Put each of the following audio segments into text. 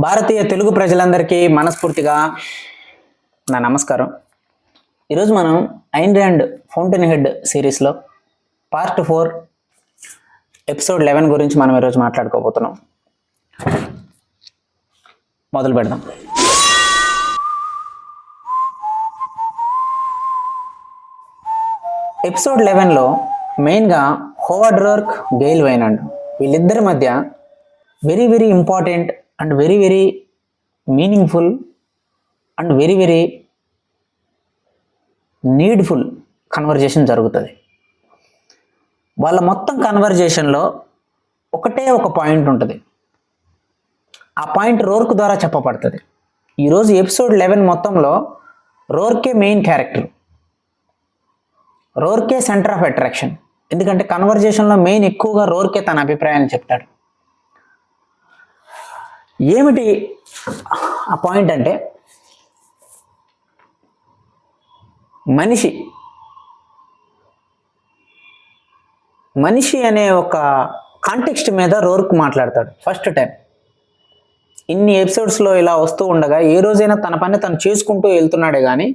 భారతీయ తెలుగు ప్రజలందరికీ మనస్ఫూర్తిగా నా నమస్కారం. ఈరోజు మనం ఐన్ ర్యాండ్ ఫౌంటైన్ హెడ్ సిరీస్లో పార్ట్ 4 ఎపిసోడ్ 11 గురించి మనం ఈరోజు మాట్లాడుకోబోతున్నాం. మొదలు పెడదాం. ఎపిసోడ్ 11లో మెయిన్గా హోవర్డ్ రోర్క్, గెయిల్ వైనాండ్ వీళ్ళిద్దరి మధ్య very very important and very very meaningful and very very needful conversation జరుగుతుంది. వాళ్ళ మొత్తం కన్వర్జేషన్లో ఒకటే ఒక పాయింట్ ఉంటుంది. ఆ పాయింట్ రోర్క్ ద్వారా చెప్పబడుతుంది. ఈరోజు ఎపిసోడ్ 11 మొత్తంలో Rorke main character, Rorke centre of attraction. ఎందుకంటే కన్వర్జేషన్లో మెయిన్ ఎక్కువగా రోర్కే తన అభిప్రాయాన్ని చెప్తాడు. ఏమిటి ఆ పాయింట్ అంటే, మనిషి అనే ఒక కాంటెక్స్ట్ మీద రోర్క్ మాట్లాడతాడు ఫస్ట్ టైం. ఇన్ని ఎపిసోడ్స్లో ఇలా వస్తూ ఉండగా ఏ రోజైనా తన పని తను చేసుకుంటూ వెళ్తున్నాడే కానీ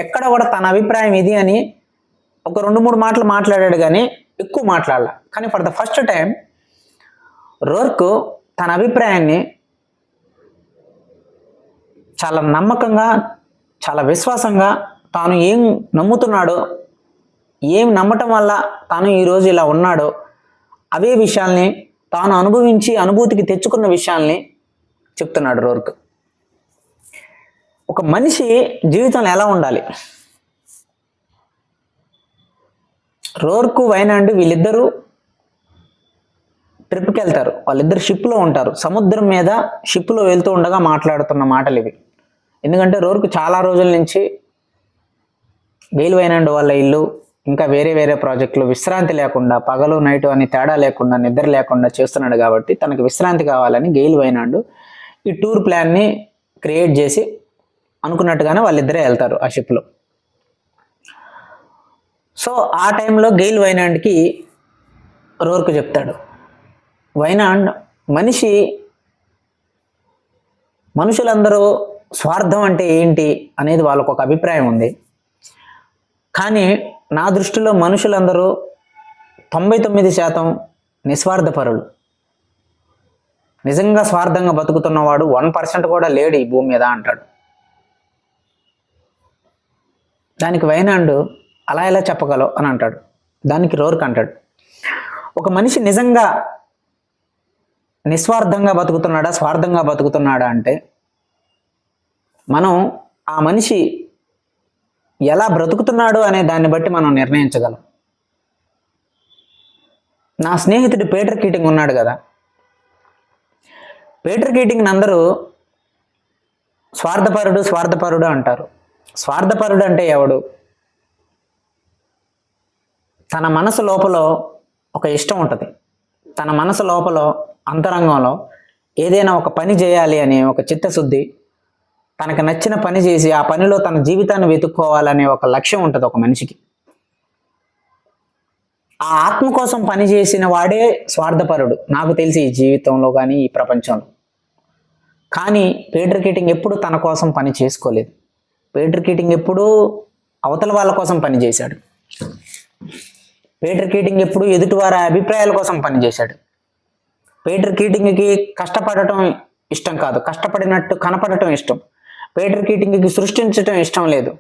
ఎక్కడ కూడా తన అభిప్రాయం ఇది అని ఒక 2-3 మాటలు మాట్లాడాడు కానీ ఎక్కువ మాట్లాడాల. కానీ for the first time Roark తన అభిప్రాయాన్ని చాలా నమ్మకంగా, చాలా విశ్వాసంగా తాను ఏం నమ్ముతున్నాడో, ఏం నమ్మటం వల్ల తాను ఈరోజు ఇలా ఉన్నాడో అవే విషయాల్ని, తాను అనుభవించి అనుభూతికి తెచ్చుకున్న విషయాల్ని చెప్తున్నాడు రోర్క్. ఒక మనిషి జీవితంలో ఎలా ఉండాలి? రోర్క్, వైనాండ్ వీళ్ళిద్దరూ ట్రిప్కి వెళ్తారు. వాళ్ళిద్దరు షిప్లో ఉంటారు. సముద్రం మీద షిప్లో వెళ్తూ ఉండగా మాట్లాడుతున్న మాటలు ఇవి. ఎందుకంటే రోర్క్ చాలా రోజుల నుంచి గెయిల్ వైనాండ్ వాళ్ళ ఇల్లు ఇంకా వేరే వేరే ప్రాజెక్టులు విశ్రాంతి లేకుండా, పగలు నైటు అని తేడా లేకుండా, నిద్ర లేకుండా చేస్తున్నాడు. కాబట్టి తనకు విశ్రాంతి కావాలని గెయిల్ వైనాండ్ ఈ టూర్ ప్లాన్ని క్రియేట్ చేసి అనుకున్నట్టుగానే వాళ్ళిద్దరే వెళ్తారు ఆ షిప్లో. సో ఆ టైంలో గెయిల్ వైనాండ్కి రోర్క్ చెప్తాడు, వైనాండ్, మనుషులందరూ స్వార్థం అంటే ఏంటి అనేది వాళ్ళకు ఒక అభిప్రాయం ఉంది. కానీ నా దృష్టిలో మనుషులందరూ 99% నిస్వార్థపరులు. నిజంగా స్వార్థంగా బతుకుతున్నవాడు 1% కూడా లేడు ఈ భూమి మీద అంటాడు. దానికి వైనాండ్ అలా ఎలా చెప్పగలవు అని అంటాడు. దానికి రోర్క్ అంటాడు, ఒక మనిషి నిజంగా నిస్వార్థంగా బతుకుతున్నాడా, స్వార్థంగా బతుకుతున్నాడా అంటే మనం ఆ మనిషి ఎలా బ్రతుకుతున్నాడు అనే దాన్ని బట్టి మనం నిర్ణయించగలం. నా స్నేహితుడు పీటర్ కీటింగ్ ఉన్నాడు కదా, పీటర్ కీటింగ్ అందరూ స్వార్థపరుడు అంటారు. స్వార్థపరుడు అంటే ఎవడు? తన మనసు లోపల ఒక ఇష్టం ఉంటుంది. తన మనసు లోపల అంతరంగంలో ఏదైనా ఒక పని చేయాలి అనే ఒక చిత్తశుద్ధి, తనకు నచ్చిన పని చేసి ఆ పనిలో తన జీవితాన్ని వెతుక్కోవాలనే ఒక లక్ష్యం ఉంటుంది ఒక మనిషికి. ఆ ఆత్మ కోసం పని చేసిన వాడే స్వార్థపరుడు నాకు తెలిసి ఈ జీవితంలో కానీ ఈ ప్రపంచంలో. కానీ పీటర్ కీటింగ్ ఎప్పుడు తన కోసం పని చేసుకోలేదు. పీటర్ కీటింగ్ ఎప్పుడూ అవతల వాళ్ళ కోసం పని చేశాడు. పీటర్ కీటింగ్ ఎప్పుడు ఎదుటివారి అభిప్రాయాల కోసం పనిచేశాడు. పీటర్ కీటింగ్కి కష్టపడటం ఇష్టం కాదు, కష్టపడినట్టు కనపడటం ఇష్టం. పీటర్ కీటింగ్కి సృష్టించటం ఇష్టం లేదు,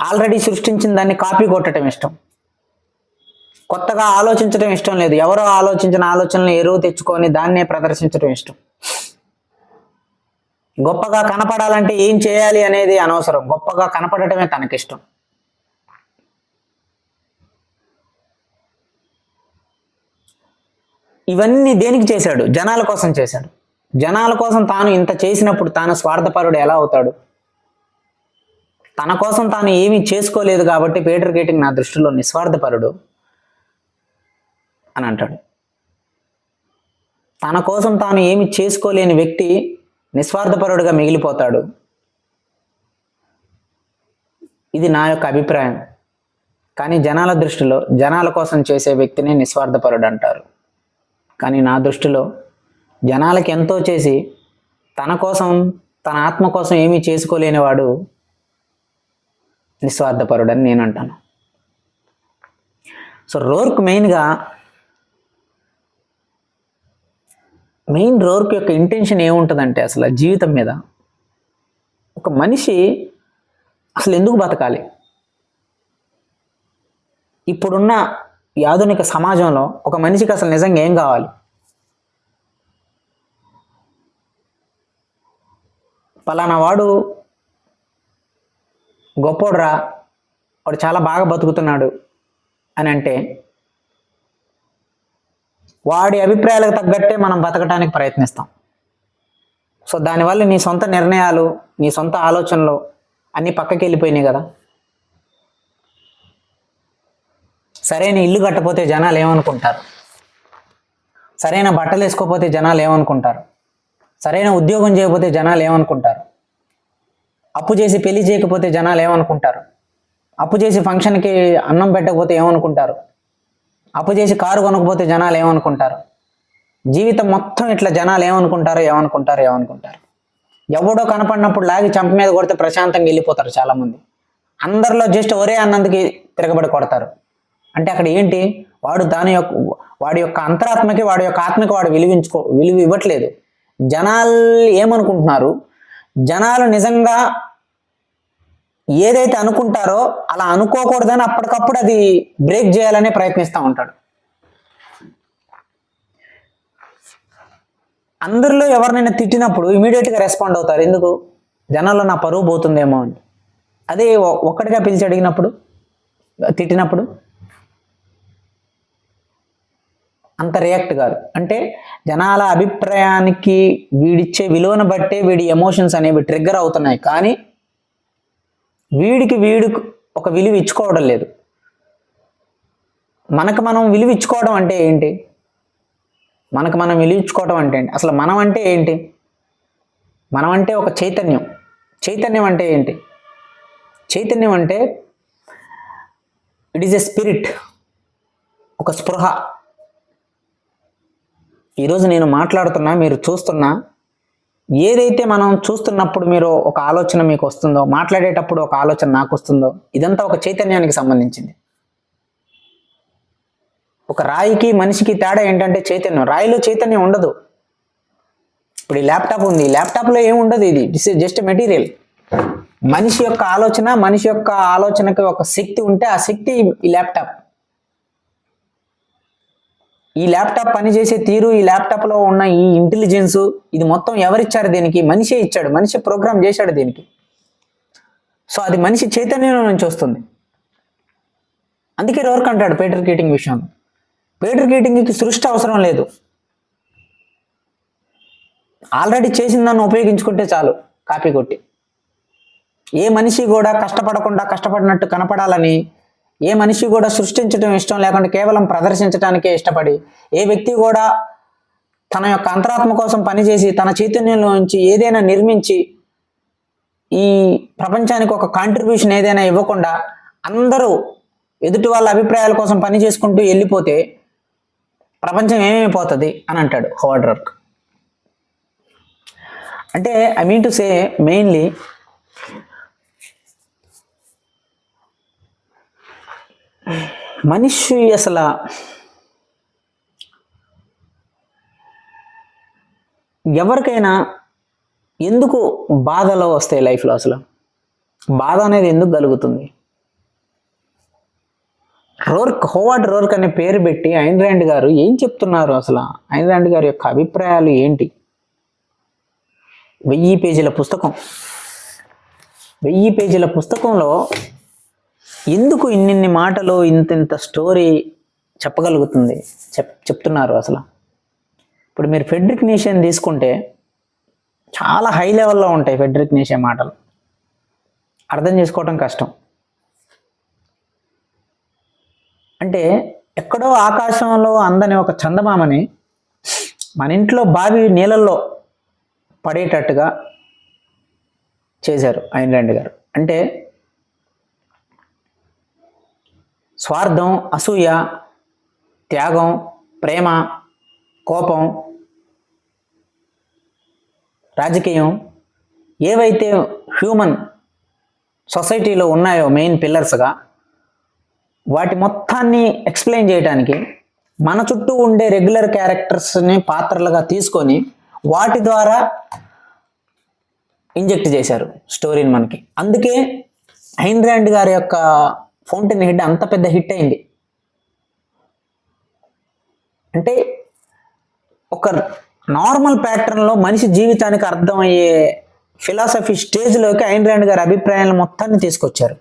ఆల్రెడీ సృష్టించిన దాన్ని కాపీ కొట్టడం ఇష్టం. కొత్తగా ఆలోచించడం ఇష్టం లేదు. ఎవరో ఆలోచించిన ఆలోచనలు ఎరువు తెచ్చుకొని దాన్నే ప్రదర్శించడం ఇష్టం. గొప్పగా కనపడాలంటే ఏం చేయాలి అనేది అనవసరం, గొప్పగా కనపడటమే తనకిష్టం. ఇవన్నీ దేనికి చేశాడు? జనాల కోసం చేశాడు. జనాల కోసం తాను ఇంత చేసినప్పుడు తాను స్వార్థపరుడు ఎలా అవుతాడు? తన కోసం తాను ఏమీ చేసుకోలేదు కాబట్టి పీటర్ కీటింగ్ నా దృష్టిలో నిస్వార్థపరుడు అని అంటాడు. తన కోసం తాను ఏమి చేసుకోలేని వ్యక్తి నిస్వార్థపరుడుగా మిగిలిపోతాడు. ఇది నా యొక్క అభిప్రాయం. కానీ జనాల దృష్టిలో జనాల కోసం చేసే వ్యక్తిని నిస్వార్థపరుడు అంటారు. కానీ నా దృష్టిలో జనాలకి ఎంతో చేసి తన కోసం, తన ఆత్మ కోసం ఏమీ చేసుకోలేనివాడు నిస్వార్థపరుడు అని నేను అంటాను. సో రోర్క్ రోర్క్ యొక్క ఇంటెన్షన్ ఏముంటుందంటే అసలు జీవితం మీద, ఒక మనిషి అసలు ఎందుకు బతకాలి, ఇప్పుడున్న ఈ ఆధునిక సమాజంలో ఒక మనిషికి అసలు నిజంగా ఏం కావాలి, పలానా వాడు గొప్పోడురా, వాడు చాలా బాగా బతుకుతున్నాడు అని అంటే వాడి అభిప్రాయాలకు తగ్గట్టే మనం బతకడానికి ప్రయత్నిస్తాం. సో దానివల్ల నీ సొంత నిర్ణయాలు, నీ సొంత ఆలోచనలు అన్నీ పక్కకి వెళ్ళిపోయినాయి కదా. సరైన ఇల్లు కట్టపోతే జనాలు ఏమనుకుంటారు, సరైన బట్టలు వేసుకోకపోతే జనాలు ఏమనుకుంటారు, సరైన ఉద్యోగం చేయకపోతే జనాలు ఏమనుకుంటారు, అప్పు చేసి పెళ్లి చేయకపోతే జనాలు ఏమనుకుంటారు, అప్పు చేసి ఫంక్షన్కి అన్నం పెట్టకపోతే ఏమనుకుంటారు, అప్పు చేసి కారు కొనకపోతే జనాలు ఏమనుకుంటారు, జీవితం మొత్తం ఇట్లా జనాలు ఏమనుకుంటారు. ఎవడో కనపడినప్పుడు లాగి చంప మీద కొడితే ప్రశాంతంగా వెళ్ళిపోతారు చాలామంది. అందరిలో జస్ట్ ఒరే అన్నందుకు తిరగబడి కొడతారు. అంటే అక్కడ ఏంటి, వాడి యొక్క అంతరాత్మకి, వాడి యొక్క ఆత్మకి వాడు విలువ ఇవ్వట్లేదు. జనాలు ఏమనుకుంటున్నారు, జనాలు నిజంగా ఏదైతే అనుకుంటారో అలా అనుకోకూడదని అప్పటికప్పుడు అది బ్రేక్ చేయాలనే ప్రయత్నిస్తూ ఉంటాడు. అందరిలో ఎవరినైనా తిట్టినప్పుడు ఇమీడియట్గా రెస్పాండ్ అవుతారు. ఎందుకు? జనాల్లో నా పరువు పోతుందేమో అని. అదే ఒక్కడిగా పిలిచి అడిగినప్పుడు, తిట్టినప్పుడు అంత రియాక్ట్ కాదు. అంటే జనాల అభిప్రాయానికి వీడిచ్చే విలువను బట్టే వీడి ఎమోషన్స్ అనేవి ట్రిగ్గర్ అవుతున్నాయి, కానీ వీడు ఒక విలువ ఇచ్చుకోవడం లేదు. మనకు మనం విలువ ఇచ్చుకోవడం అంటే ఏంటి? అసలు మనం అంటే ఏంటి? మనం అంటే ఒక చైతన్యం. చైతన్యం అంటే ఏంటి? చైతన్యం అంటే ఇట్ ఈస్ ఎ స్పిరిట్, ఒక స్పృహ. ఈరోజు నేను మాట్లాడుతున్నా, మీరు చూస్తున్నా, ఏదైతే మనం చూస్తున్నప్పుడు మీరు ఒక ఆలోచన మీకు వస్తుందో, మాట్లాడేటప్పుడు ఒక ఆలోచన నాకు వస్తుందో, ఇదంతా ఒక చైతన్యానికి సంబంధించింది. ఒక రాయికి మనిషికి తేడా ఏంటంటే చైతన్యం. రాయిలో చైతన్యం ఉండదు. ఇప్పుడు ఈ ల్యాప్టాప్ ఉంది, ల్యాప్టాప్లో ఏముండదు. ఇది జస్ట్ మెటీరియల్. మనిషి యొక్క ఆలోచనకి ఒక శక్తి ఉంటే ఆ శక్తి ఈ ల్యాప్టాప్. ఈ ల్యాప్టాప్ పనిచేసే తీరు, ఈ ల్యాప్టాప్లో ఉన్న ఈ ఇంటెలిజెన్స్, ఇది మొత్తం ఎవరిచ్చారు దీనికి? మనిషే ఇచ్చాడు. మనిషి ప్రోగ్రామ్ చేశాడు దీనికి. సో అది మనిషి చైతన్యంలో నుంచి వస్తుంది. అందుకే రోర్క్ అంటాడు పీటర్ కీటింగ్ విషయంలో, పీటర్ కీటింగ్కి సృష్టి అవసరం లేదు, ఆల్రెడీ చేసిన దాన్ని ఉపయోగించుకుంటే చాలు కాపీ కొట్టి. ఏ మనిషి కూడా కష్టపడినట్టు కనపడాలని, ఏ మనిషి కూడా సృష్టించడం ఇష్టం లేకుండా కేవలం ప్రదర్శించడానికే ఇష్టపడి, ఏ వ్యక్తి కూడా తన యొక్క అంతరాత్మ కోసం పనిచేసి తన చైతన్యంలో నుంచి ఏదైనా నిర్మించి ఈ ప్రపంచానికి ఒక కాంట్రిబ్యూషన్ ఏదైనా ఇవ్వకుండా అందరూ ఎదుటి వాళ్ళ అభిప్రాయాల కోసం పని చేసుకుంటూ వెళ్ళిపోతే ప్రపంచం ఏమైపోతుంది అని అంటాడు హోవర్డ్ రోర్క్. అంటే I mean to say mainly మనిషి అసలు ఎవరికైనా ఎందుకు బాధలో వస్తాయి లైఫ్లో? అసలు బాధ అనేది ఎందుకు కలుగుతుంది? హోవర్డ్ రోర్క్ అనే పేరు పెట్టి ఐన్ ర్యాండ్ గారు ఏం చెప్తున్నారు? అసలు ఐన్ ర్యాండ్ గారి యొక్క అభిప్రాయాలు ఏంటి? 1000 పేజీల పుస్తకం. 1000 పేజీల పుస్తకంలో ఎందుకు ఇన్నిన్ని మాటలు, ఇంత స్టోరీ చెప్పగలుగుతుంది చెప్తున్నారు అసలు? ఇప్పుడు మీరు ఫ్రెడరిక్ నీషే తీసుకుంటే చాలా హై లెవెల్లో ఉంటాయి ఫ్రెడరిక్ నీషే మాటలు, అర్థం చేసుకోవటం కష్టం. అంటే ఎక్కడో ఆకాశంలో అందని ఒక చందమామని మన ఇంట్లో బావి నీళ్ళల్లో పడేటట్టుగా చేశారు ఐన్ ర్యాండ్ గారు. అంటే స్వార్థం, అసూయ, త్యాగం, ప్రేమ, కోపం రాజకీయం ఏవైతే హ్యూమన్ సొసైటీలో ఉన్నాయో మెయిన్ పిల్లర్స్గా వాటి మొత్తాన్ని ఎక్స్ప్లెయిన్ చేయడానికి మన చుట్టూ ఉండే రెగ్యులర్ క్యారెక్టర్స్ని పాత్రలుగా తీసుకొని వాటి ద్వారా ఇంజెక్ట్ చేశారు స్టోరీని మనకి. అందుకే ఐన్ ర్యాండ్ గారి యొక్క ఫౌంటైన్ హెడ్ అంత పెద్ద హిట్ అయింది. అంటే ఒక నార్మల్ ప్యాటర్న్లో మనిషి జీవితానికి అర్థమయ్యే ఫిలాసఫీ స్టేజ్లోకి ఐన్ ర్యాండ్ గారి అభిప్రాయాలను మొత్తాన్ని తీసుకొచ్చారు.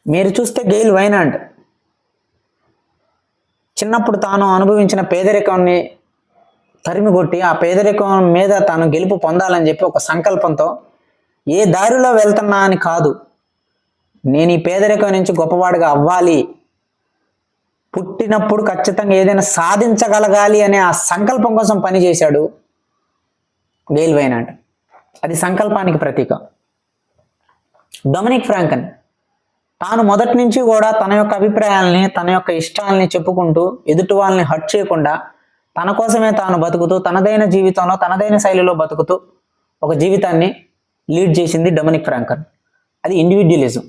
మీరు చూస్తే గెయిల్ వైనాండ్ చిన్నప్పుడు తాను అనుభవించిన పేదరికాన్ని తరిమికొట్టి ఆ పేదరికం మీద తాను గెలుపు పొందాలని చెప్పి ఒక సంకల్పంతో ఏ దారిలో వెళ్తున్నా అని కాదు, నేను ఈ పేదరికం నుంచి గొప్పవాడిగా అవ్వాలి, పుట్టినప్పుడు ఖచ్చితంగా ఏదైనా సాధించగలగాలి అనే ఆ సంకల్పం కోసం పనిచేశాడు గెయిల్ వైనాండ్. అది సంకల్పానికి ప్రతీక. డొమినిక్ ఫ్రాంకన్ తాను మొదటి నుంచి కూడా తన యొక్క అభిప్రాయాలని తన యొక్క ఇష్టాలని చెప్పుకుంటూ ఎదుటి వాళ్ళని హర్ట్ చేయకుండా తన కోసమే తాను బతుకుతూ తనదైన జీవితంలో తనదైన శైలిలో బతుకుతూ ఒక జీవితాన్ని లీడ్ చేసింది డొమినిక్ ఫ్రాంకన్. అది ఇండివిజువలిజం.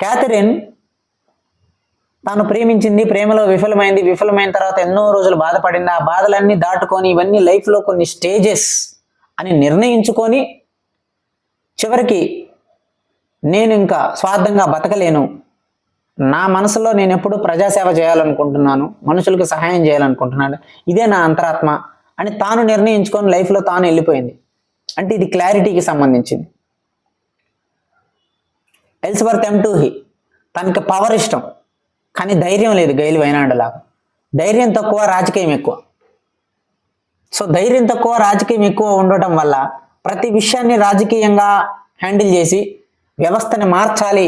క్యాథరిన్ తాను ప్రేమించింది, ప్రేమలో విఫలమైన తర్వాత ఎన్నో రోజులు బాధపడింది. ఆ బాధలన్నీ దాటుకొని ఇవన్నీ లైఫ్లో కొన్ని స్టేజెస్ అని నిర్ణయించుకొని చివరికి నేను ఇంకా స్వార్థంగా బతకలేను, నా మనసులో నేను ఎప్పుడు ప్రజాసేవ చేయాలనుకుంటున్నాను, మనుషులకు సహాయం చేయాలనుకుంటున్నాను, ఇదే నా అంతరాత్మ అని తాను నిర్ణయించుకొని లైఫ్లో తాను వెళ్ళిపోయింది. అంటే ఇది క్లారిటీకి సంబంధించింది. ఎలిజబెత్ ఎంటూహీ తనకి పవర్ ఇష్టం కానీ ధైర్యం లేదు. గెయిల్ వైనాండ్ లాగా ధైర్యం తక్కువ, రాజకీయం ఎక్కువ. సో ధైర్యం తక్కువ, రాజకీయం ఎక్కువ ఉండటం వల్ల ప్రతి విషయాన్ని రాజకీయంగా హ్యాండిల్ చేసి వ్యవస్థని మార్చాలి,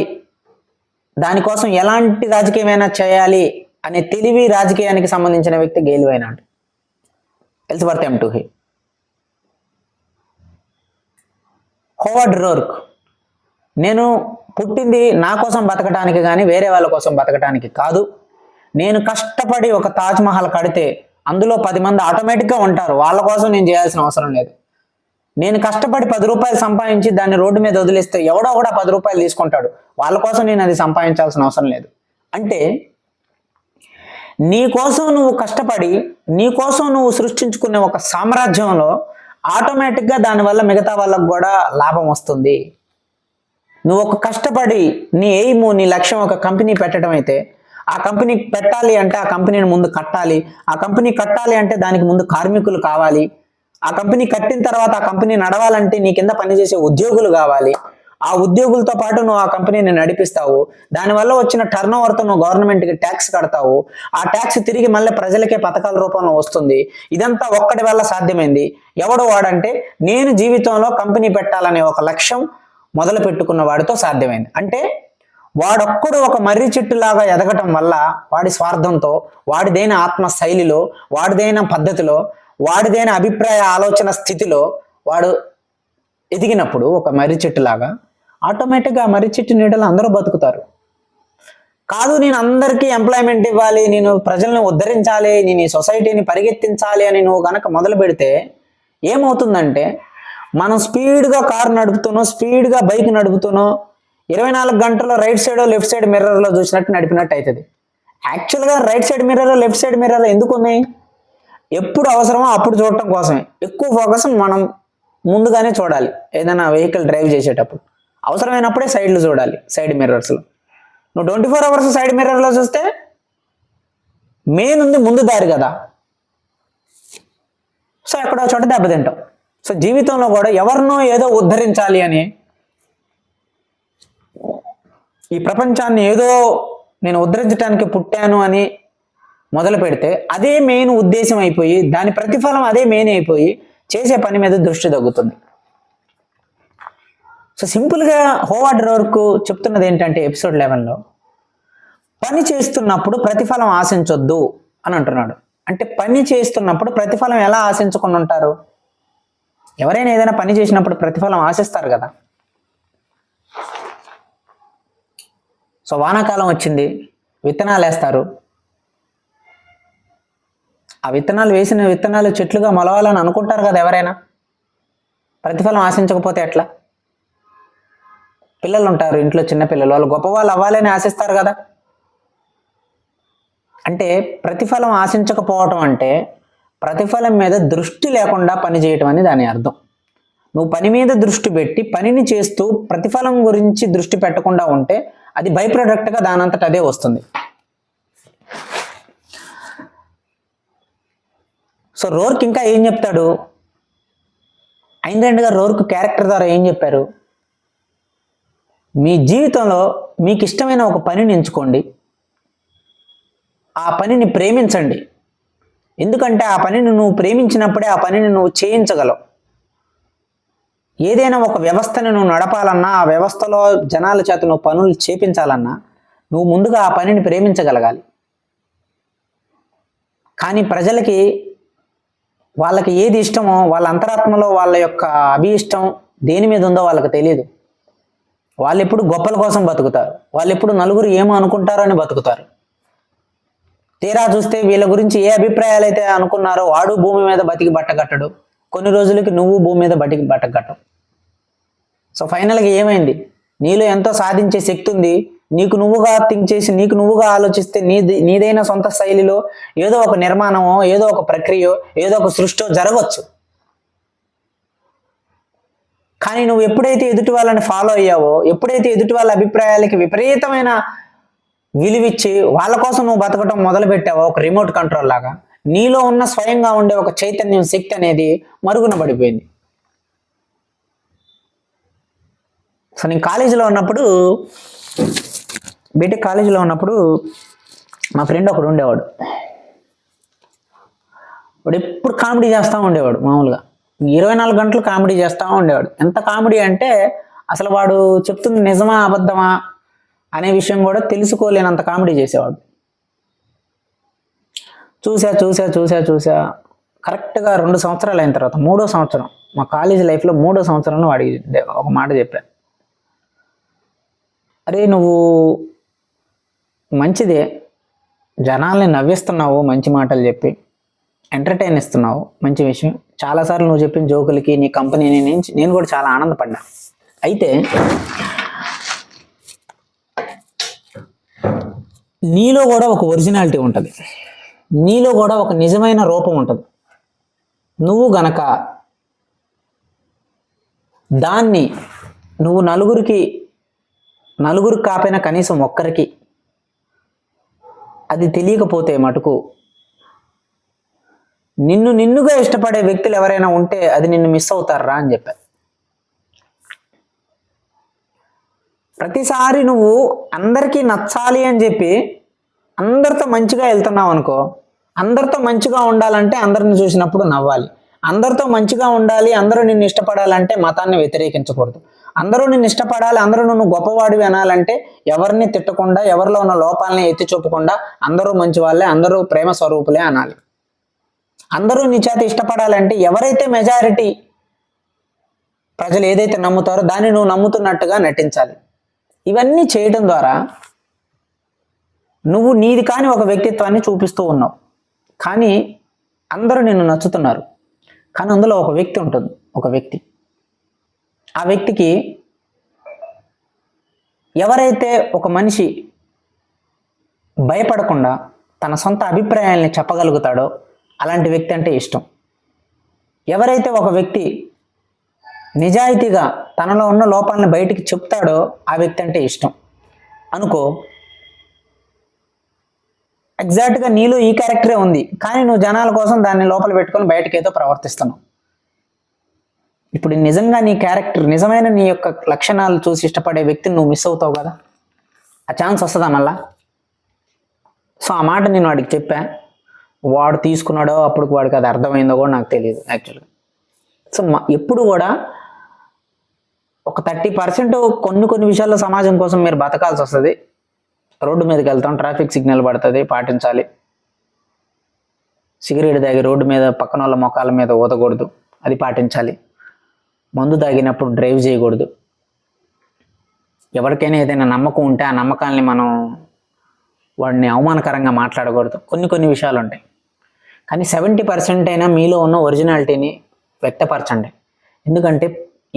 దానికోసం ఎలాంటి రాజకీయమైనా చేయాలి అనే తెలివి రాజకీయానికి సంబంధించిన వ్యక్తి గెయిల్ వైనాండ్. ఎలిజబెత్ ఎంటూహీ. హోవర్డ్ రోర్క్ నేను పుట్టింది నా కోసం బతకడానికి కానీ వేరే వాళ్ళ కోసం బతకడానికి కాదు, నేను కష్టపడి ఒక తాజ్మహల్ కడితే అందులో 10 మంది ఆటోమేటిక్గా ఉంటారు, వాళ్ళ కోసం నేను చేయాల్సిన అవసరం లేదు. నేను కష్టపడి 10 రూపాయలు సంపాదించి దాన్ని రోడ్డు మీద వదిలేస్తే ఎవడో కూడా 10 రూపాయలు తీసుకుంటాడు, వాళ్ళ కోసం నేను అది సంపాదించాల్సిన అవసరం లేదు. అంటే నీ కోసం నువ్వు కష్టపడి నీ కోసం నువ్వు సృష్టించుకునే ఒక సామ్రాజ్యంలో ఆటోమేటిక్గా దానివల్ల మిగతా వాళ్ళకు కూడా లాభం వస్తుంది. నువ్వు ఒక కష్టపడి నీ ఎయిమ్, నీ లక్ష్యం ఒక కంపెనీ పెట్టడం అయితే ఆ కంపెనీ పెట్టాలి అంటే ఆ కంపెనీని ముందు కట్టాలి, ఆ కంపెనీ కట్టాలి అంటే దానికి ముందు కార్మికులు కావాలి, ఆ కంపెనీ కట్టిన తర్వాత ఆ కంపెనీ నడవాలంటే నీ కింద పనిచేసే ఉద్యోగులు కావాలి, ఆ ఉద్యోగులతో పాటు నువ్వు ఆ కంపెనీని నడిపిస్తావు, దానివల్ల వచ్చిన టర్న్ ఓవర్తో నువ్వు గవర్నమెంట్కి ట్యాక్స్ కడతావు, ఆ ట్యాక్స్ తిరిగి మళ్ళీ ప్రజలకే పథకాల రూపంలో వస్తుంది. ఇదంతా ఒక్కడి వల్ల సాధ్యమైంది. ఎవడు వాడంటే నేను జీవితంలో కంపెనీ పెట్టాలనే ఒక లక్ష్యం మొదలు పెట్టుకున్న వాడితో సాధ్యమైంది. అంటే వాడొక్కడు ఒక మర్రి చెట్టులాగా ఎదగటం వల్ల వాడి స్వార్థంతో, వాడిదైన ఆత్మ శైలిలో, వాడిదైన పద్ధతిలో, వాడిదైన అభిప్రాయ ఆలోచన స్థితిలో వాడు ఎదిగినప్పుడు ఒక మర్రి చెట్టులాగా ఆటోమేటిక్గా ఆ మర్రి చెట్టు నీడలో అందరూ బతుకుతారు. కాదు నేను అందరికీ ఎంప్లాయ్మెంట్ ఇవ్వాలి, నేను ప్రజల్ని ఉద్ధరించాలి, నేను ఈ సొసైటీని పరిగెత్తించాలి అని నువ్వు కనుక మొదలు పెడితే ఏమవుతుందంటే మనం స్పీడ్గా కారు నడుపుతానో, స్పీడ్గా బైక్ నడుపుతానో 24 గంటల్లో రైట్ సైడ్ లెఫ్ట్ సైడ్ మిర్రర్లో చూసినట్టు నడిపినట్టు అవుతుంది. యాక్చువల్గా right side mirror left side mirror ఎందుకు ఉన్నాయి? ఎప్పుడు అవసరమో అప్పుడు చూడటం కోసమే. ఎక్కువ ఫోకస్ మనం ముందుగానే చూడాలి. ఏదైనా వెహికల్ డ్రైవ్ చేసేటప్పుడు అవసరమైనప్పుడే సైడ్లు చూడాలి, సైడ్ మిర్రర్స్లో. నువ్వు 24 అవర్స్ సైడ్ మిర్రర్లో చూస్తే మెయిన్ ఉంది ముందు దారి కదా, సో ఎక్కడో చోట దెబ్బతింటాం. సో జీవితంలో కూడా ఎవరినో ఏదో ఉద్ధరించాలి అని, ఈ ప్రపంచాన్ని ఏదో నేను ఉద్ధరించడానికి పుట్టాను అని మొదలు పెడితే అదే మెయిన్ ఉద్దేశం అయిపోయి దాని ప్రతిఫలం అదే మెయిన్ అయిపోయి చేసే పని మీద దృష్టి తగ్గుతుంది. సో సింపుల్గా హోవర్డ్ రోర్క్ చెప్తున్నది ఏంటంటే ఎపిసోడ్ 11లో పని చేస్తున్నప్పుడు ప్రతిఫలం ఆశించొద్దు అని అంటున్నాడు. అంటే పని చేస్తున్నప్పుడు ప్రతిఫలం ఎలా ఆశించకుండా ఉంటారు? ఎవరైనా ఏదైనా పని చేసినప్పుడు ప్రతిఫలం ఆశిస్తారు కదా. సో వానాకాలం వచ్చింది, విత్తనాలు వేస్తారు, ఆ విత్తనాలు వేసిన విత్తనాలు చెట్లుగా మొలవాలని అనుకుంటారు కదా ఎవరైనా. ప్రతిఫలం ఆశించకపోతే ఎట్లా? పిల్లలు ఉంటారు ఇంట్లో, చిన్న పిల్లలు, వాళ్ళు గొప్పవాళ్ళు అవ్వాలని ఆశిస్తారు కదా. అంటే ప్రతిఫలం ఆశించకపోవటం అంటే ప్రతిఫలం మీద దృష్టి లేకుండా పని చేయటం అని దాని అర్థం. నువ్వు పని మీద దృష్టి పెట్టి పనిని చేస్తూ ప్రతిఫలం గురించి దృష్టి పెట్టకుండా ఉంటే అది బై ప్రొడక్ట్గా దానంతట అదే వస్తుంది. సో రోర్క్ ఇంకా ఏం చెప్తాడు, ఐన్ ర్యాండ్ గారు రోర్క్ క్యారెక్టర్ ద్వారా ఏం చెప్పారు, మీ జీవితంలో మీకు ఇష్టమైన ఒక పనిని ఎంచుకోండి, ఆ పనిని ప్రేమించండి. ఎందుకంటే ఆ పనిని నువ్వు ప్రేమించినప్పుడే ఆ పనిని నువ్వు చేయించగలవు. ఏదైనా ఒక వ్యవస్థని నువ్వు నడపాలన్నా, ఆ వ్యవస్థలో జనాల చేత నువ్వు పనులు చేపించాలన్నా నువ్వు ముందుగా ఆ పనిని ప్రేమించగలగాలి. కానీ ప్రజలకి వాళ్ళకి ఏది ఇష్టమో, వాళ్ళ అంతరాత్మలో వాళ్ళ యొక్క అభీష్టం దేని మీద ఉందో వాళ్ళకి తెలియదు. వాళ్ళు ఎప్పుడు గొప్పల కోసం బతుకుతారు, వాళ్ళు ఎప్పుడు నలుగురు ఏమో అనుకుంటారో అని బతుకుతారు. తీరా చూస్తే వీళ్ళ గురించి ఏ అభిప్రాయాలు అయితే అనుకున్నారో వాడు భూమి మీద బతికి బట్టగట్టడు, కొన్ని రోజులకి నువ్వు భూమి మీద బతికి బట్టగట్టవు. సో ఫైనల్గా ఏమైంది, నీలో ఎంతో సాధించే శక్తి ఉంది, నీకు నువ్వుగా థింక్ చేసి నీకు నువ్వుగా ఆలోచిస్తే నీదైన సొంత శైలిలో ఏదో ఒక నిర్మాణమో, ఏదో ఒక ప్రక్రియో, ఏదో ఒక సృష్టో జరగవచ్చు. కానీ నువ్వు ఎప్పుడైతే ఎదుటి వాళ్ళని ఫాలో అయ్యావో, ఎప్పుడైతే ఎదుటి వాళ్ళ అభిప్రాయాలకి విపరీతమైన విలువిచ్చి వాళ్ళ కోసం నువ్వు బతకటం మొదలు పెట్టావో, ఒక రిమోట్ కంట్రోల్ లాగా నీలో ఉన్న స్వయంగా ఉండే ఒక చైతన్యం, శక్తి అనేది మరుగున పడిపోయింది. సో నేను కాలేజీలో ఉన్నప్పుడు, బీటెక్ కాలేజీలో ఉన్నప్పుడు మా ఫ్రెండ్ ఒకడు ఉండేవాడు. వాడు ఎప్పుడు కామెడీ చేస్తూ ఉండేవాడు. మామూలుగా 24 గంటలు కామెడీ చేస్తూ ఉండేవాడు. ఎంత కామెడీ అంటే అసలు వాడు చెప్తుంది నిజమా అబద్ధమా అనే విషయం కూడా తెలుసుకోలేనంత కామెడీ చేసేవాడు. చూసా కరెక్ట్గా 2 సంవత్సరాలు అయిన తర్వాత, 3వ సంవత్సరం, మా కాలేజీ లైఫ్లో 3వ సంవత్సరంలో వాడికి ఒక మాట చెప్పాను, అరే నువ్వు మంచిదే, జనాల్ని నవ్విస్తున్నావు, మంచి మాటలు చెప్పి ఎంటర్టైన్ ఇస్తున్నావు, మంచి విషయం. చాలాసార్లు నువ్వు చెప్పిన జోకులకి నీ కంపెనీని నేను కూడా చాలా ఆనందపడ్డా. అయితే నీలో కూడా ఒక ఒరిజినాలిటీ ఉంటుంది, నీలో కూడా ఒక నిజమైన రూపం ఉంటుంది. నువ్వు గనక దాన్ని నువ్వు నలుగురికి కాపైనా కనీసం ఒక్కరికి అది తెలియకపోతే మటుకు, నిన్నుగా ఇష్టపడే వ్యక్తులు ఎవరైనా ఉంటే అది నిన్ను మిస్ అవుతారా అని చెప్పారు. ప్రతిసారి నువ్వు అందరికీ నచ్చాలి అని చెప్పి అందరితో మంచిగా వెళ్తున్నావు అనుకో, అందరితో మంచిగా ఉండాలంటే అందరిని చూసినప్పుడు నవ్వాలి, అందరితో మంచిగా ఉండాలి, అందరూ నిన్ను ఇష్టపడాలంటే మతాన్ని వ్యతిరేకించకూడదు, అందరూ నిన్ను ఇష్టపడాలి, అందరూ నువ్వు గొప్పవాడివి అనాలంటే ఎవరిని తిట్టకుండా, ఎవరిలో ఉన్న లోపాలని ఎత్తి చూపకుండా అందరూ మంచి వాళ్ళే, అందరూ ప్రేమ స్వరూపులే అనాలి. అందరూ నీ చేత ఇష్టపడాలంటే ఎవరైతే మెజారిటీ ప్రజలు ఏదైతే నమ్ముతారో దాన్ని నువ్వు నమ్ముతున్నట్టుగా నటించాలి. ఇవన్నీ చేయడం ద్వారా నువ్వు నీది కాని ఒక వ్యక్తిత్వాన్ని చూపిస్తూ ఉన్నావు. కానీ అందరూ నిన్ను నచ్చుతున్నారు, కానీ అందులో ఒక వ్యక్తి ఉంటుంది, ఒక వ్యక్తి. ఆ వ్యక్తికి ఎవరైతే ఒక మనిషి భయపడకుండా తన సొంత అభిప్రాయాల్ని చెప్పగలుగుతాడో అలాంటి వ్యక్తి అంటే ఇష్టం. ఎవరైతే ఒక వ్యక్తి నిజాయితీగా తనలో ఉన్న లోపాలను బయటికి చెప్తాడో ఆ వ్యక్తి అంటే ఇష్టం అనుకో. ఎగ్జాక్ట్గా నీలో ఈ క్యారెక్టరే ఉంది, కానీ నువ్వు జనాల కోసం దాన్ని లోపల పెట్టుకొని బయటకి ఏదో ప్రవర్తిస్తున్నావు. ఇప్పుడు నిజంగా నీ క్యారెక్టర్, నిజమైన నీ యొక్క లక్షణాలు చూసి ఇష్టపడే వ్యక్తిని నువ్వు మిస్ అవుతావు కదా, ఆ ఛాన్స్ వస్తుందా మళ్ళా? సో ఆ మాట నేను వాడికి చెప్పా, వాడు తీసుకున్నాడో అప్పుడు వాడికి అది అర్థమైందో కూడా నాకు తెలియదు యాక్చువల్గా. సో ఎప్పుడు కూడా ఒక 30% కొన్ని విషయాల్లో సమాజం కోసం మీరు బతకాల్సి వస్తుంది. రోడ్డు మీదకి వెళ్తాం, ట్రాఫిక్ సిగ్నల్ పడుతుంది, పాటించాలి. సిగరెట్ తాగి రోడ్డు మీద పక్కన వాళ్ళ మొక్కల మీద ఊదకూడదు, అది పాటించాలి. మందు తాగినప్పుడు డ్రైవ్ చేయకూడదు. ఎవరికైనా ఏదైనా నమ్మకం ఉంటే ఆ నమ్మకాల్ని మనం వాడిని అవమానకరంగా మాట్లాడకూడదు. కొన్ని విషయాలు ఉంటాయి. కానీ 70% అయినా మీలో ఉన్న ఒరిజినాలిటీని వ్యక్తపరచండి. ఎందుకంటే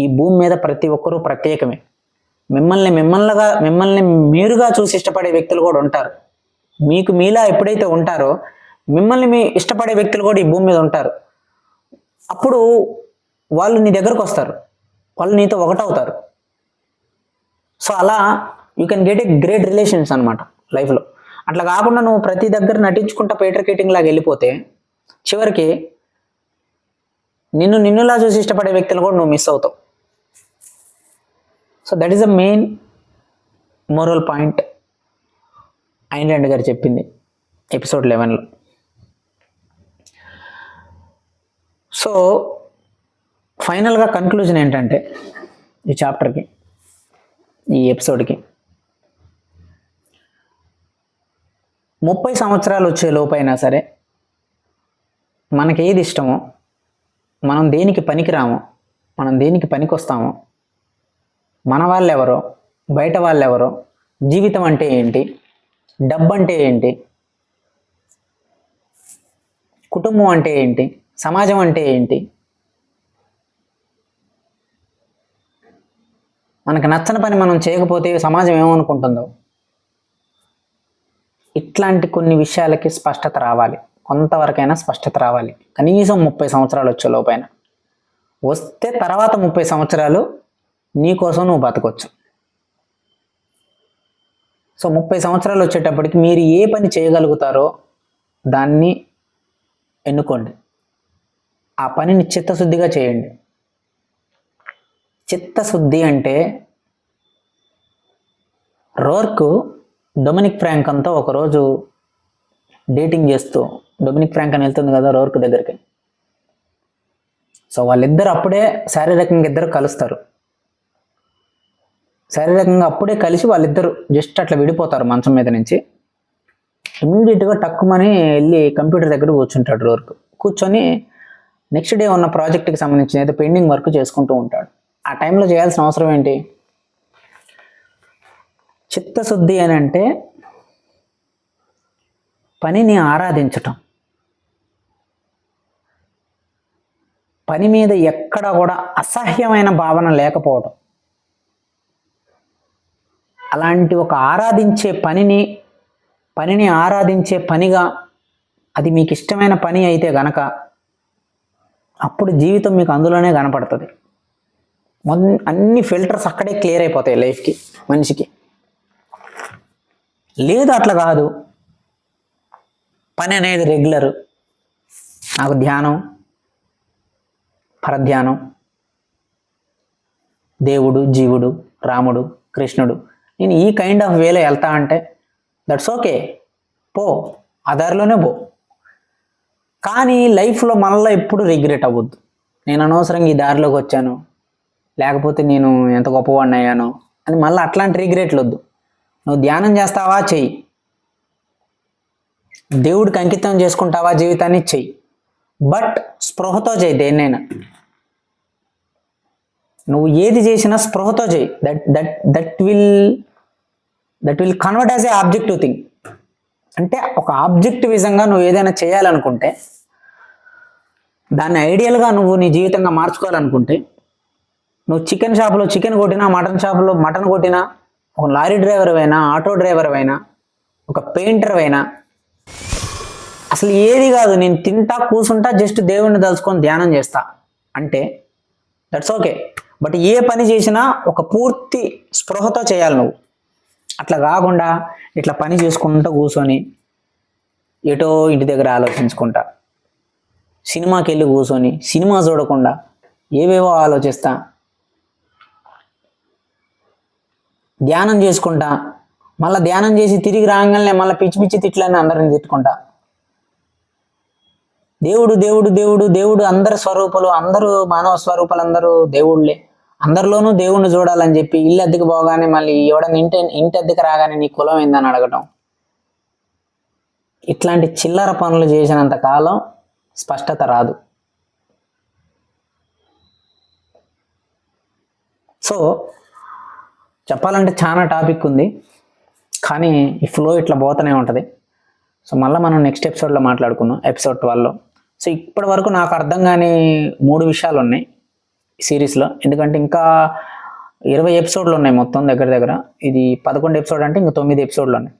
ఈ భూమి మీద ప్రతి ఒక్కరూ ప్రత్యేకమే. మిమ్మల్ని మీరుగా చూసి ఇష్టపడే వ్యక్తులు కూడా ఉంటారు. మీకు మీలా ఎప్పుడైతే ఉంటారో మిమ్మల్ని మీ ఇష్టపడే వ్యక్తులు కూడా ఈ భూమి మీద ఉంటారు. అప్పుడు వాళ్ళు నీ దగ్గరకు వస్తారు, వాళ్ళు నీతో ఒకటవుతారు. సో అలా you can get a great relations అనమాట లైఫ్లో. అట్లా కాకుండా నువ్వు ప్రతి దగ్గర నటించుకుంటా పేటర్ కేటింగ్ లాగా వెళ్ళిపోతే చివరికి నిన్నులా చూసి ఇష్టపడే వ్యక్తులు కూడా నువ్వు మిస్ అవుతావు. So that is the main moral point ఐన్లాండ్ గారు చెప్పింది ఎపిసోడ్ 11లో. సో ఫైనల్గా కన్క్లూజన్ ఏంటంటే ఈ చాప్టర్కి, ఈ ఎపిసోడ్కి 30 సంవత్సరాలు వచ్చే లోపైనా సరే మనకి ఏది ఇష్టమో, మనం దేనికి పనికిరామో, మనం దేనికి పనికొస్తామో, మన వాళ్ళెవరో, బయట వాళ్ళెవరో, జీవితం అంటే ఏంటి, డబ్బు అంటే ఏంటి, కుటుంబం అంటే ఏంటి, సమాజం అంటే ఏంటి, మనకు నచ్చని పని మనం చేయకపోతే సమాజం ఏమనుకుంటుందో, ఇట్లాంటి కొన్ని విషయాలకి స్పష్టత రావాలి. కొంతవరకైనా స్పష్టత రావాలి. కనీసం 30 సంవత్సరాలు వచ్చే లోపైన వస్తే తర్వాత 30 సంవత్సరాలు నీకోసం నువ్వు బతకొచ్చు. సో 30 సంవత్సరాలు వచ్చేటప్పటికి మీరు ఏ పని చేయగలుగుతారో దాన్ని ఎన్నుకోండి. ఆ పనిని చిత్తశుద్ధిగా చేయండి. చిత్తశుద్ధి అంటే రోర్క్ డొమినిక్ ఫ్రాంకన్తో ఒకరోజు డేటింగ్ చేస్తూ, డొమినిక్ ఫ్రాంకన్ వెళ్తుంది కదా రోర్క్ దగ్గరికి. సో వాళ్ళిద్దరు అప్పుడే శారీరకంగా ఇద్దరు కలుస్తారు. శారీరకంగా అప్పుడే కలిసి వాళ్ళిద్దరు జస్ట్ అట్లా విడిపోతారు మంచం మీద నుంచి. ఇమ్మీడియట్గా టక్కుమని వెళ్ళి కంప్యూటర్ దగ్గర కూర్చుంటాడు రోర్క్. కూర్చొని నెక్స్ట్ డే ఉన్న ప్రాజెక్ట్కి సంబంధించిన ఏదో పెండింగ్ వర్క్ చేసుకుంటూ ఉంటాడు. ఆ టైంలో చేయాల్సిన అవసరం ఏంటి? చిత్తశుద్ధి అని అంటే పనిని ఆరాధించటం, పని మీద ఎక్కడ కూడా అసహ్యమైన భావన లేకపోవడం. అలాంటి ఒక ఆరాధించే పనిని ఆరాధించే పనిగా, అది మీకు ఇష్టమైన పని అయితే గనక అప్పుడు జీవితం మీకు అందులోనే కనపడుతుంది. అన్ని ఫిల్టర్స్ అక్కడే క్లియర్ అయిపోతాయి లైఫ్కి, మనిషికి. లేదు అట్లా కాదు, పని అనేది రెగ్యులర్, నాకు ధ్యానం, పరధ్యానం, దేవుడు, జీవుడు, రాముడు, కృష్ణుడు, నేను ఈ కైండ్ ఆఫ్ వేలో వెళ్తా అంటే దట్స్ ఓకే, పో, ఆ దారిలోనే పో. కానీ లైఫ్లో మనలో ఎప్పుడు రిగ్రెట్ అవ్వద్దు. నేను అనవసరంగా ఈ దారిలోకి వచ్చాను, లేకపోతే నేను ఎంత గొప్పవాడిని అయ్యాను అని మళ్ళీ అట్లాంటి రిగ్రెట్లు వద్దు. నువ్వు ధ్యానం చేస్తావా, చెయ్యి. దేవుడికి అంకితం చేసుకుంటావా జీవితాన్ని, చెయ్యి. బట్ స్పృహతో చేయి దేన్నైనా. నువ్వు ఏది చేసినా స్పృహతో చేయి. That will convert as a objective thing. అంటే ఒక ఆబ్జెక్టివిజంగా నువ్వు ఏదైనా చేయాలనుకుంటే, దాన్ని ఐడియల్గా నువ్వు నీ జీవితంగా మార్చుకోవాలనుకుంటే, నువ్వు చికెన్ షాప్లో చికెన్ కొట్టినా, మటన్ షాప్లో మటన్ కొట్టినా, ఒక లారీ డ్రైవర్ అయినా, ఆటో డ్రైవర్ అయినా, ఒక పెయింటర్ అయినా, అసలు ఏది కాదు, నేను తింటా కూర్చుంటా జస్ట్ దేవుడిని తలుచుకొని ధ్యానం చేస్తా అంటే దట్స్ ఓకే. బట్ ఏ పని చేసినా ఒక పూర్తి స్పృహతో చేయాలి నువ్వు. అట్లా కాకుండా ఇట్లా పని చేసుకుంటూ కూర్చొని ఎటో ఇంటి దగ్గర ఆలోచించుకుంటా, సినిమాకి వెళ్ళి కూర్చొని సినిమా చూడకుండా ఏవేవో ఆలోచిస్తా, ధ్యానం చేసుకుంటా, మళ్ళీ ధ్యానం చేసి తిరిగి రాగానే మళ్ళీ పిచ్చి పిచ్చి తిట్లని అందరిని తిట్టుకుంటా. దేవుడు దేవుడు దేవుడు దేవుడు అందరి స్వరూపాలు, అందరూ మానవ స్వరూపాలు, అందరూ దేవుళ్ళే, అందరిలోనూ దేవుణ్ణి చూడాలని చెప్పి ఇల్లు అద్దెకి పోగానే మళ్ళీ ఎవడన్నా ఇంటి అద్దెకి రాగానే నీ కులం ఏందని అడగటం. ఇట్లాంటి చిల్లర పనులు చేసినంత కాలం స్పష్టత రాదు. సో చెప్పాలంటే చాలా టాపిక్ ఉంది, కానీ ఈ ఫ్లో ఇట్లా పోతూనే ఉంటుంది. సో మళ్ళీ మనం నెక్స్ట్ ఎపిసోడ్లో మాట్లాడుకుందాం, ఎపిసోడ్ 12లో. సో ఇప్పటి వరకు నాకు అర్థం కాని 3 విషయాలు ఉన్నాయి ఈ సిరీస్లో. ఎందుకంటే ఇంకా 20 ఎపిసోడ్లు ఉన్నాయి మొత్తం దగ్గర దగ్గర. ఇది 11 ఎపిసోడ్ అంటే ఇంకా 9 ఎపిసోడ్లు ఉన్నాయి.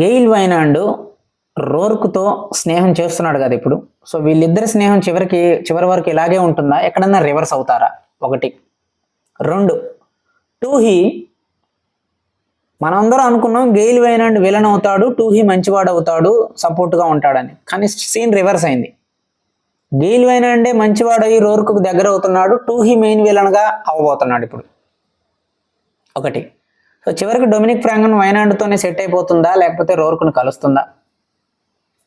గెయిల్ వైనాండ్ రోర్క్తో స్నేహం చేస్తున్నాడు కదా ఇప్పుడు. సో వీళ్ళిద్దరి స్నేహం చివరి వరకు ఇలాగే ఉంటుందా, ఎక్కడన్నా రివర్స్ అవుతారా? 1. 2, టూహీ, మనందరం అనుకున్నాం గెయిల్ వైనాండ్ విలన్ అవుతాడు, టూహీ మంచివాడు అవుతాడు, సపోర్ట్గా ఉంటాడని. కానీ సీన్ రివర్స్ అయింది. గెయిల్ వైనాండే మంచివాడు అయ్యి రోర్క్కు దగ్గర అవుతున్నాడు, టూహీ మెయిన్ విలన్గా అవ్వబోతున్నాడు ఇప్పుడు. 1. సో చివరికి డొమినిక్ ఫ్రాంగన్ వైనాండ్తోనే సెట్ అయిపోతుందా, లేకపోతే రోర్క్ను కలుస్తుందా?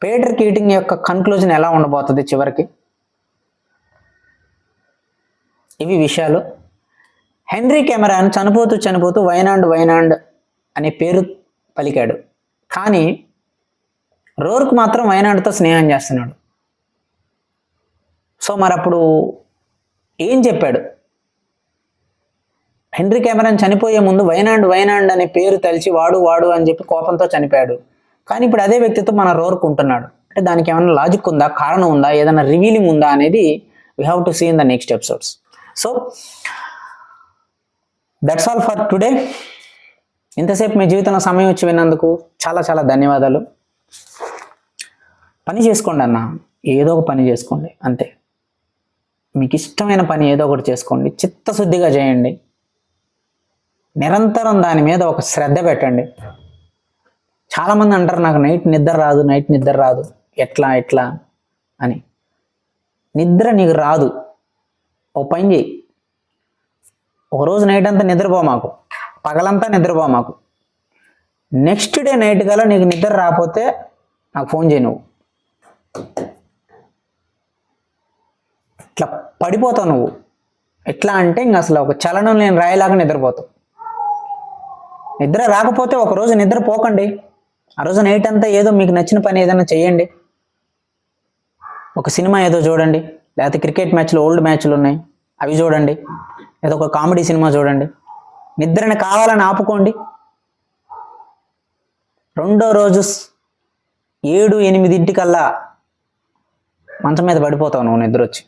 పీటర్ కీటింగ్ యొక్క కన్క్లూజన్ ఎలా ఉండబోతుంది చివరికి? ఇవి విషయాలు. హెన్రీ కెమెరాన్ చనిపోతూ వైనాండ్ అనే పేరు పలికాడు, కానీ రోర్క్ మాత్రం వైనాండ్తో స్నేహం చేస్తున్నాడు. సో మరి అప్పుడు ఏం చెప్పాడు? హెన్రీ కెమెరాన్ చనిపోయే ముందు వైనాండ్ అనే పేరు తలిచి వాడు అని చెప్పి కోపంతో చనిపోయాడు. కానీ ఇప్పుడు అదే వ్యక్తితో మన రోర్క్ ఉంటున్నాడు. అంటే దానికి ఏమైనా లాజిక్ ఉందా, కారణం ఉందా, ఏదైనా రివీలింగ్ ఉందా అనేది we have to see in the next episodes. So that's all for today. ఇంతసేపు మీ జీవితంలో సమయం ఇచ్చి విన్నందుకు చాలా చాలా ధన్యవాదాలు. పని చేసుకోండి అన్న, ఏదో ఒక పని చేసుకోండి అంతే. మీకు ఇష్టమైన పని ఏదో ఒకటి చేసుకోండి, చిత్తశుద్ధిగా చేయండి, నిరంతరం దాని మీద ఒక శ్రద్ధ పెట్టండి. చాలామంది అంటారు నాకు నైట్ నిద్ర రాదు ఎట్లా అని. నిద్ర నీకు రాదు, ఓ పని చేయి, ఒకరోజు నైట్ అంతా నిద్రపో మాకు, పగలంతా నిద్రపో మాకు. నెక్స్ట్ డే నైట్ కల్లా నీకు నిద్ర రాకపోతే నాకు ఫోన్ చేయి. నువ్వు ఇట్లా పడిపోతావు. నువ్వు ఎట్లా అంటే ఇంక అసలు ఒక చలనం లేని రాయిలాగా నిద్రపోతావు. నిద్ర రాకపోతే ఒకరోజు నిద్రపోకండి, ఆ రోజు నైట్ అంతా ఏదో మీకు నచ్చిన పని ఏదైనా చేయండి. ఒక సినిమా ఏదో చూడండి, లేకపోతే క్రికెట్ మ్యాచ్లు, ఓల్డ్ మ్యాచ్లు ఉన్నాయి అవి చూడండి, ఏదో ఒక కామెడీ సినిమా చూడండి. నిద్రని కావాలని ఆపుకోండి. రెండో రోజు 7-8 మంచం మీద పడిపోతావు నువ్వు నిద్ర వచ్చి.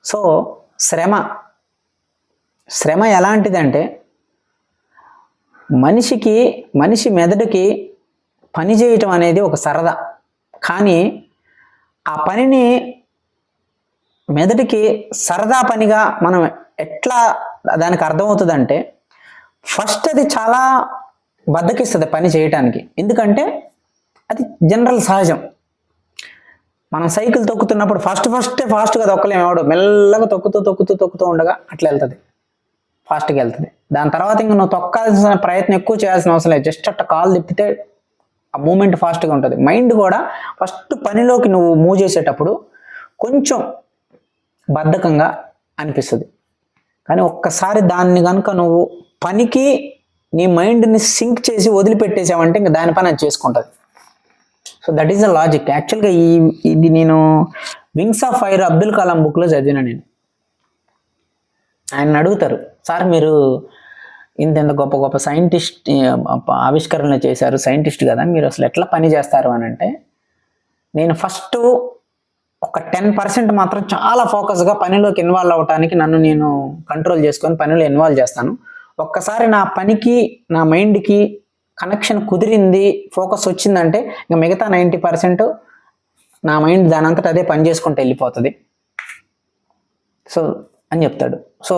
సో శ్రమ ఎలాంటిదంటే మనిషి మెదడుకి పని చేయటం అనేది ఒక సరదా. కానీ ఆ పనిని మెదడుకి సరదా పనిగా మనం ఎట్లా దానికి అర్థమవుతుందంటే, ఫస్ట్ అది చాలా బద్ధకిస్తుంది పని చేయటానికి. ఎందుకంటే అది జనరల్ సహజం. మనం సైకిల్ తొక్కుతున్నప్పుడు ఫాస్ట్గా తొక్కలేము, ఎవడు మెల్లగా తొక్కుతూ ఉండగా అట్లా వెళ్తుంది, ఫాస్ట్గా వెళ్తుంది. దాని తర్వాత ఇంక నువ్వు తొక్కాల్సిన ప్రయత్నం ఎక్కువ చేయాల్సిన అవసరం లేదు, జస్ట్ అట్లా కాలు తిప్పితే ఆ మూమెంట్ ఫాస్ట్గా ఉంటుంది. మైండ్ కూడా ఫస్ట్ పనిలోకి నువ్వు మూవ్ చేసేటప్పుడు కొంచెం బద్ధకంగా అనిపిస్తుంది. కానీ ఒక్కసారి దాన్ని కనుక నువ్వు పనికి నీ మైండ్ని సింక్ చేసి వదిలిపెట్టేసావంటే ఇంకా దాని పని అది చేసుకుంటుంది. So that is the logic. యాక్చువల్గా ఇది నేను wings of fire Abdul Kalam బుక్లో చదివిన. నేను ఆయన అడుగుతారు, సార్ మీరు ఇంత గొప్ప సైంటిస్ట్ ఆవిష్కరణలు చేశారు, సైంటిస్ట్ కదా, మీరు అసలు ఎట్లా పని చేస్తారు అని అంటే, నేను ఫస్ట్ ఒక 10% మాత్రం చాలా ఫోకస్గా పనిలోకి ఇన్వాల్వ్ అవ్వటానికి నన్ను నేను కంట్రోల్ చేసుకొని పనిలో ఇన్వాల్వ్ చేస్తాను. ఒక్కసారి నా పనికి నా మైండ్కి కనెక్షన్ కుదిరింది, ఫోకస్ వచ్చిందంటే ఇంకా మిగతా 90% నా మైండ్ దానంతట అదే పని చేసుకుంటూ వెళ్ళిపోతుంది. సో అని చెప్తాడు. సో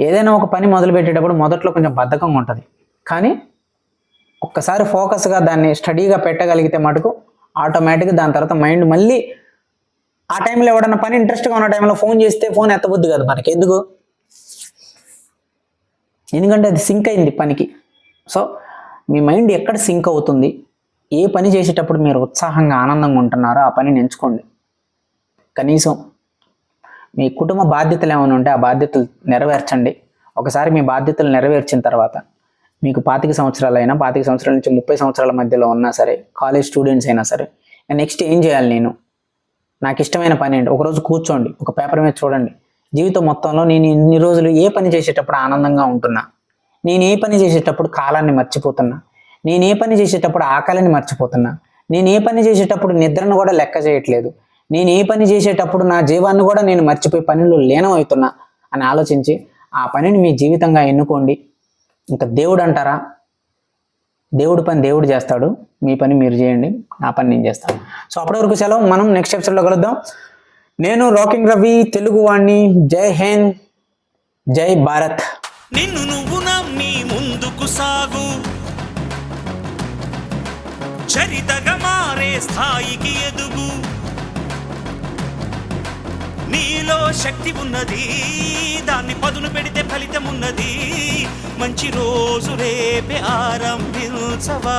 ఏదైనా ఒక పని మొదలు పెట్టేటప్పుడు మొదట్లో కొంచెం బద్ధకంగా ఉంటుంది, కానీ ఒక్కసారి ఫోకస్గా దాన్ని స్టడీగా పెట్టగలిగితే మటుకు ఆటోమేటిక్గా దాని తర్వాత మైండ్ మళ్ళీ ఆ టైంలో ఎవడన్నా పని ఇంట్రెస్ట్గా ఉన్న టైంలో ఫోన్ చేస్తే ఫోన్ ఎత్తబుద్ది కదా మనకి, ఎందుకంటే అది సింక్ అయింది పనికి. సో మీ మైండ్ ఎక్కడ సింక్ అవుతుంది, ఏ పని చేసేటప్పుడు మీరు ఉత్సాహంగా ఆనందంగా ఉంటున్నారో ఆ పనిని ఎంచుకోండి. కనీసం మీ కుటుంబ బాధ్యతలు ఏమైనా ఉంటే ఆ బాధ్యతలు నెరవేర్చండి. ఒకసారి మీ బాధ్యతలు నెరవేర్చిన తర్వాత మీకు 25 సంవత్సరాలైనా 25 సంవత్సరాల నుంచి 30 సంవత్సరాల మధ్యలో ఉన్నా సరే, కాలేజ్ స్టూడెంట్స్ అయినా సరే, నెక్స్ట్ ఏం చేయాలి, నాకు ఇష్టమైన పని ఏంటి, ఒకరోజు కూర్చోండి, ఒక పేపర్ మీద చూడండి, జీవితం మొత్తంలో నేను ఇన్ని రోజులు ఏ పని చేసేటప్పుడు ఆనందంగా ఉంటున్నా, నేను ఏ పని చేసేటప్పుడు కాలాన్ని మర్చిపోతున్నా, నేను ఏ పని చేసేటప్పుడు ఆకలిని మర్చిపోతున్నా, నేను ఏ పని చేసేటప్పుడు నిద్రను కూడా లెక్క చేయట్లేదు, నేను ఏ పని చేసేటప్పుడు నా జీవాన్ని కూడా నేను మర్చిపోయి పనిలో లీనమవుతున్నా అని ఆలోచించి ఆ పనిని మీ జీవితంగా ఎన్నుకోండి. ఇంకా దేవుడు అంటారా, దేవుడి పని దేవుడు చేస్తాడు, మీ పని మీరు చేయండి, నా పని నేను చేస్తాను. సో అప్పటి వరకు సెలవు, మనం నెక్స్ట్ ఎపిసోడ్లో కలుద్దాం. నేను రాకింగ్ రవి, తెలుగు వాణ్ణి. జై హింద్, జై భారత్. నిన్ను నువ్వు నమ్మి ముందుకు సాగు, చరితగా మారే స్థాయికి ఎదుగు. నీలో శక్తి ఉన్నది, దాన్ని పదును పెడితే ఫలితం ఉన్నది. మంచి రోజు రేపే ఆరంభించవా.